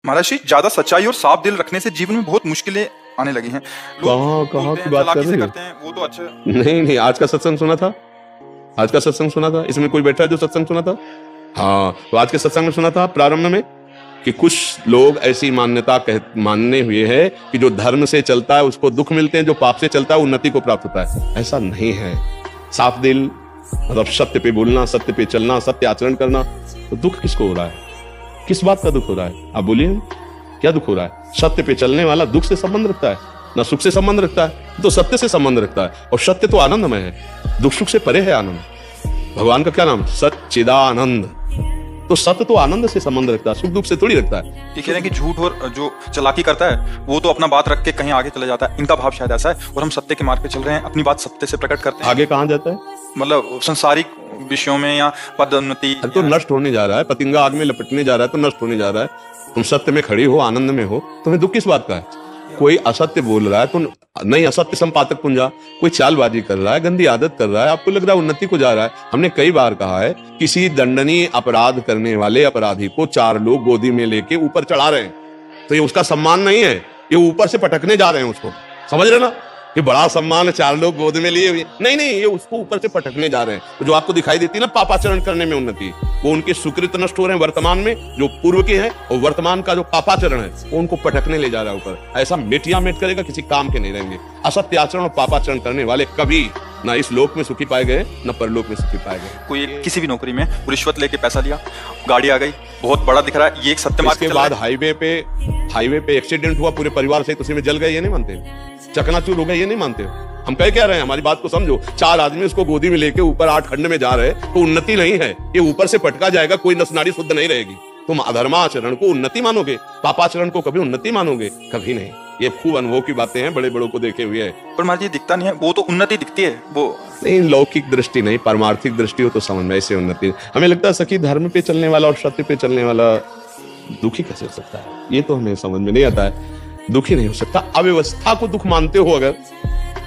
महाराज जी, ज्यादा सच्चाई और साफ दिल रखने से जीवन में बहुत मुश्किलें आने लगी हैं। कहाँ की बात कर रहे करते हैं, वो तो अच्छा। नहीं, आज का सत्संग सुना था। आज का सत्संग सुना था। इसमें कोई बैठा है जो सत्संग सुना था? हाँ, तो आज के सत्संग में सुना था प्रारंभ में कि कुछ लोग ऐसी मान्यता मानने हुए हैं कि जो धर्म से चलता है उसको दुख मिलते हैं, जो पाप से चलता है उन्नति को प्राप्त होता है। ऐसा नहीं है। साफ दिल मतलब सत्य पे बोलना, सत्य पे चलना, सत्य आचरण करना। तो दुख किसको हो रहा है? किस बात का दुख हो रहा है? आप बोलिए, क्या दुख हो रहा है? सत्य पे चलने वाला दुख से संबंध रखता है ना, सुख से संबंध रखता है। तो सत्य से संबंध रखता है और सत्य तो आनंदमय है। दुख सुख से परे है आनंद। भगवान का क्या नाम? सच्चिदानंद। तो सत्य तो आनंद से संबंध रखता है, सुख दुख से थोड़ी रखता है। ये कह रहे हैं कि झूठ और जो चालाकी करता है वो तो अपना बात रख के कहीं आगे चला जाता है। इनका भाव शायद ऐसा है, और हम सत्य के मार्ग पे चल रहे हैं, अपनी बात सत्य से प्रकट करते हैं। आगे कहाँ जाता है? मतलब संसारिक विषयों में या पदोन्नति। तो नष्ट होने जा रहा है। पतंगा आग में लपटने जा रहा है तो नष्ट होने जा रहा है। तुम सत्य में खड़ी हो, आनंद में हो, तुम्हें दुख किस बात का है? कोई असत्य बोल रहा है तो नहीं, असत्य संपादक पुंजा, कोई चालबाजी कर रहा है, गंदी आदत कर रहा है, आपको लग रहा है उन्नति को जा रहा है। हमने कई बार कहा है, किसी दंडनीय अपराध करने वाले अपराधी को 4 लोग गोदी में लेके ऊपर चढ़ा रहे हैं तो ये उसका सम्मान नहीं है, ये ऊपर से पटकने जा रहे हैं उसको। समझ रहे ना? ये बड़ा सम्मान है, 4 लोग गोद में लिए हुए। नहीं, ये उसको ऊपर से पटकने जा रहे हैं। तो जो आपको दिखाई देती है ना पापाचरण करने में उन्नति, वो उनके सुकृत नष्ट हो रहे हैं वर्तमान में, जो पूर्व के हैं, और वर्तमान का जो पापाचरण है वो उनको पटकने ले जा रहा है ऊपर। ऐसा मेटिया मेट करेगा, किसी काम के नहीं रहेंगे। असत्य आचरण और पापाचरण करने वाले कभी ना इस लोक में सुखी पाए गए, न परलोक में सुखी पाए गए। कोई किसी भी नौकरी में रिश्वत लेके पैसा लिया, गाड़ी आ गई, बहुत बड़ा दिख रहा है, ये एक सत्य मार्ग। इसके बाद हाईवे पे एक्सीडेंट हुआ, पूरे परिवार से उसी में जल गए, ये नहीं मानते? चकनाचूर हो गए, ये नहीं मानते? हम कह क्या रहे हैं? हमारी बात को समझो। 4 आदमी उसको गोदी में लेके ऊपर 8 खंड में जा रहे हैं तो उन्नति नहीं है, ये ऊपर से पटका जाएगा, कोई नसनाड़ी शुद्ध नहीं रहेगी। तुम अधर्माचरण को उन्नति मानोगे, पापाचरण को कभी उन्नति मानोगे? कभी नहीं। ये खूब अनुभव की बातें हैं, बड़े बड़ों को देखे हुए है। पर महाराज जी दिखता नहीं है, वो तो उन्नति दिखती है। वो नहीं, लौकिक दृष्टि नहीं, परमार्थिक दृष्टि हो तो समझ में ऐसे उन्नति। हमें लगता है सखी धर्म पे चलने वाला और सत्य पे चलने वाला दुखी कैसे हो सकता है? ये तो हमें समझ में नहीं आता है। दुखी नहीं हो सकता। अव्यवस्था को दुख मानते हो अगर,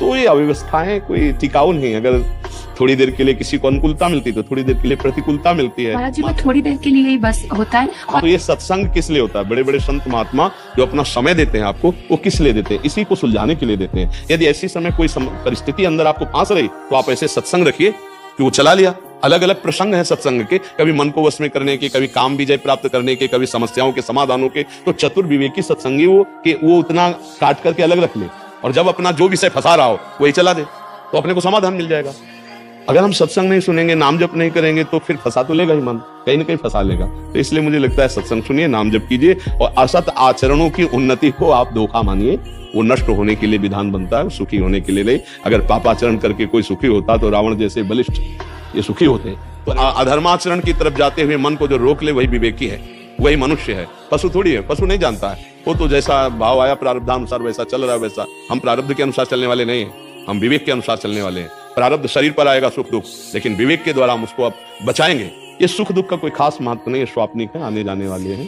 तो ये अव्यवस्थाएं कोई टिकाऊ नहीं। अगर थोड़ी देर के लिए किसी को अनुकूलता मिलती तो थोड़ी देर के लिए प्रतिकूलता मिलती है। महाराज जी, वो थोड़ी देर के लिए ही बस होता है। तो ये सत्संग किस लिए होता है? बड़े बड़े संत महात्मा जो अपना समय देते हैं आपको, वो किस लिए देते हैं? इसी को सुलझाने के लिए देते हैं। यदि ऐसी समय कोई परिस्थिति अंदर आपको फांस रही तो आप ऐसे सत्संग रखिए कि वो चला लिया। अलग अलग प्रसंग है सत्संग के, कभी मन को वश में करने के, कभी काम विजय प्राप्त करने के, कभी समस्याओं के समाधानों के। तो चतुर्विवेकी सत्संगी वो उतना काट करके अलग रख ले, और जब अपना जो विषय फंसा रहा हो वही चला दे, तो अपने को समाधान मिल जाएगा। अगर हम सत्संग नहीं सुनेंगे, नाम जप नहीं करेंगे, तो फिर फंसा तो लेगा ही मन, कहीं ना कहीं फंसा लेगा। तो इसलिए मुझे लगता है सत्संग सुनिए, नाम जप कीजिए, और असत आचरणों की उन्नति को आप धोखा मानिए। वो नष्ट होने के लिए विधान बनता है, सुखी होने के लिए नहीं। अगर पापाचरण करके कोई सुखी होता तो रावण जैसे बलिष्ठ ये सुखी होते। तो अधर्माचरण की तरफ जाते हुए मन को जो रोक ले वही विवेकी है, वही मनुष्य है। पशु थोड़ी है, पशु नहीं जानता है। वो तो जैसा भाव आया प्रारब्धानुसार वैसा चल रहा है वैसा। हम प्रारब्ध के अनुसार चलने वाले नहीं हैं, हम विवेक के अनुसार चलने वाले हैं। प्रारब्ध शरीर पर आएगा सुख दुख, लेकिन विवेक के द्वारा हम उसको अब बचाएंगे। ये सुख दुख का कोई खास महत्व नहीं है, स्वाप्निक है, आने जाने वाले हैं।